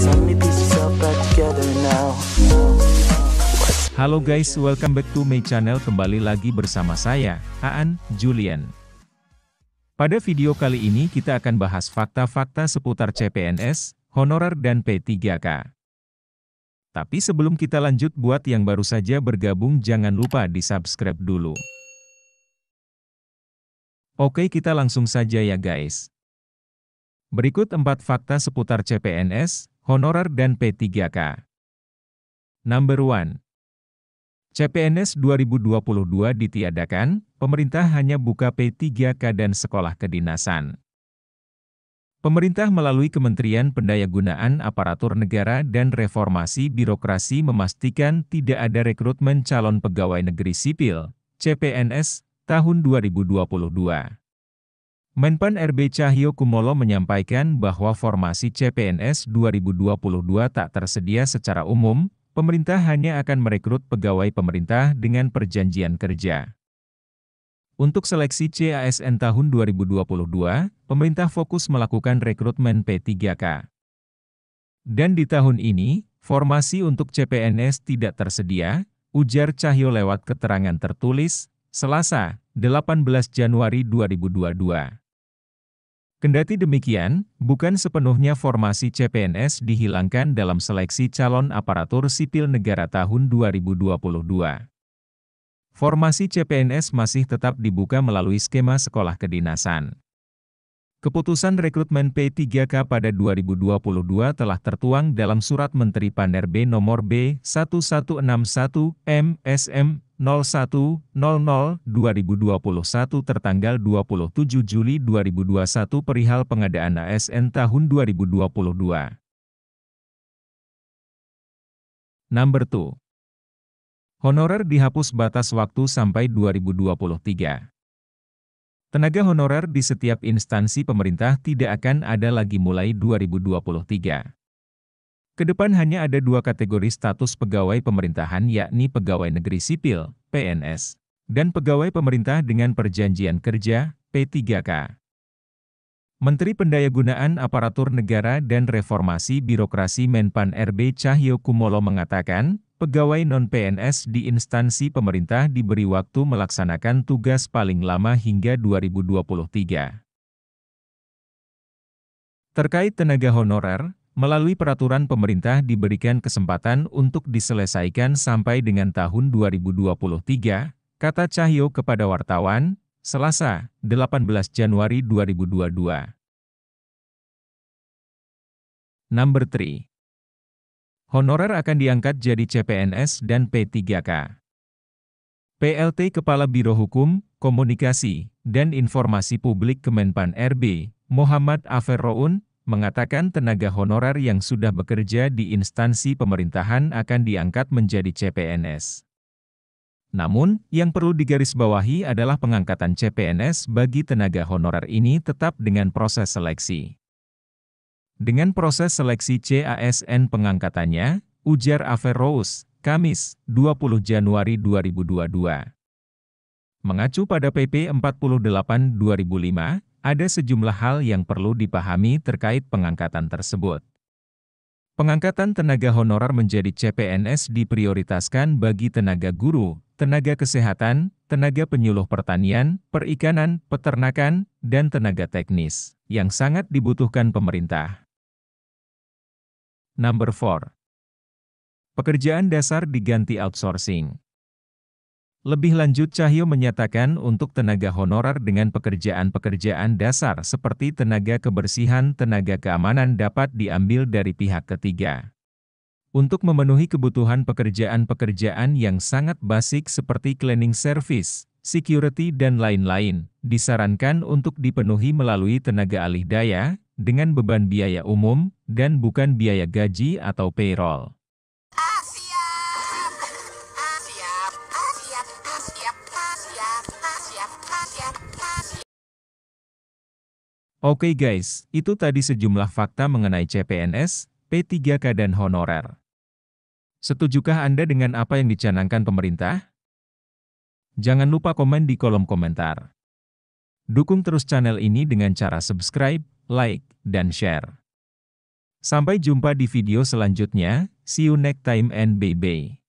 Let me piece yourself back together now. Halo guys, welcome back to my channel. Kembali lagi bersama saya, Aan Julian. Pada video kali ini kita akan bahas fakta-fakta seputar CPNS, honorer dan P3K. Tapi sebelum kita lanjut, buat yang baru saja bergabung jangan lupa di-subscribe dulu. Oke, kita langsung saja ya guys. Berikut 4 fakta seputar CPNS, honorer dan P3K. Number 1. CPNS 2022 ditiadakan, pemerintah hanya buka P3K dan sekolah kedinasan. Pemerintah melalui Kementerian Pendayagunaan Aparatur Negara dan Reformasi Birokrasi memastikan tidak ada rekrutmen calon pegawai negeri sipil, CPNS, tahun 2022. Menpan RB Cahyokumolo menyampaikan bahwa formasi CPNS 2022 tak tersedia secara umum, pemerintah hanya akan merekrut pegawai pemerintah dengan perjanjian kerja. Untuk seleksi CASN tahun 2022, pemerintah fokus melakukan rekrutmen P3K. Dan di tahun ini, formasi untuk CPNS tidak tersedia, ujar Cahyo lewat keterangan tertulis, Selasa, 18 Januari 2022. Kendati demikian, bukan sepenuhnya formasi CPNS dihilangkan dalam seleksi calon aparatur sipil negara tahun 2022. Formasi CPNS masih tetap dibuka melalui skema sekolah kedinasan. Keputusan rekrutmen P3K pada 2022 telah tertuang dalam Surat Menteri Pan-RB Nomor B1161 MSM 0100/2021 tertanggal 27 Juli 2021 perihal pengadaan ASN tahun 2022. Number 2. Honorer dihapus batas waktu sampai 2023. Tenaga honorer di setiap instansi pemerintah tidak akan ada lagi mulai 2023. Kedepan hanya ada 2 kategori status pegawai pemerintahan, yakni pegawai negeri sipil, PNS, dan pegawai pemerintah dengan perjanjian kerja, P3K. Menteri Pendayagunaan Aparatur Negara dan Reformasi Birokrasi Menpan RB Cahyokumolo mengatakan, pegawai non-PNS di instansi pemerintah diberi waktu melaksanakan tugas paling lama hingga 2023. Terkait tenaga honorer, melalui peraturan pemerintah diberikan kesempatan untuk diselesaikan sampai dengan tahun 2023, kata Cahyo kepada wartawan, Selasa, 18 Januari 2022. Number 3. Honorer akan diangkat jadi CPNS dan P3K. PLT Kepala Biro Hukum, Komunikasi, dan Informasi Publik Kemenpan RB, Muhammad Aferroun, mengatakan tenaga honorer yang sudah bekerja di instansi pemerintahan akan diangkat menjadi CPNS. Namun, yang perlu digarisbawahi adalah pengangkatan CPNS bagi tenaga honorer ini tetap dengan proses seleksi. Dengan proses seleksi CASN pengangkatannya, ujar Aferroun, Kamis, 20 Januari 2022. Mengacu pada PP 48/2005, ada sejumlah hal yang perlu dipahami terkait pengangkatan tersebut. Pengangkatan tenaga honorer menjadi CPNS diprioritaskan bagi tenaga guru, tenaga kesehatan, tenaga penyuluh pertanian, perikanan, peternakan, dan tenaga teknis, yang sangat dibutuhkan pemerintah. Number 4. Pekerjaan dasar diganti outsourcing. Lebih lanjut, Cahyo menyatakan untuk tenaga honorer dengan pekerjaan-pekerjaan dasar seperti tenaga kebersihan, tenaga keamanan dapat diambil dari pihak ketiga. Untuk memenuhi kebutuhan pekerjaan-pekerjaan yang sangat basic seperti cleaning service, security dan lain-lain, disarankan untuk dipenuhi melalui tenaga alih daya, dengan beban biaya umum, dan bukan biaya gaji atau payroll. Oke guys, itu tadi sejumlah fakta mengenai CPNS, P3K dan honorer. Setujukah Anda dengan apa yang dicanangkan pemerintah? Jangan lupa komen di kolom komentar. Dukung terus channel ini dengan cara subscribe, like, dan share. Sampai jumpa di video selanjutnya. See you next time and bye-bye.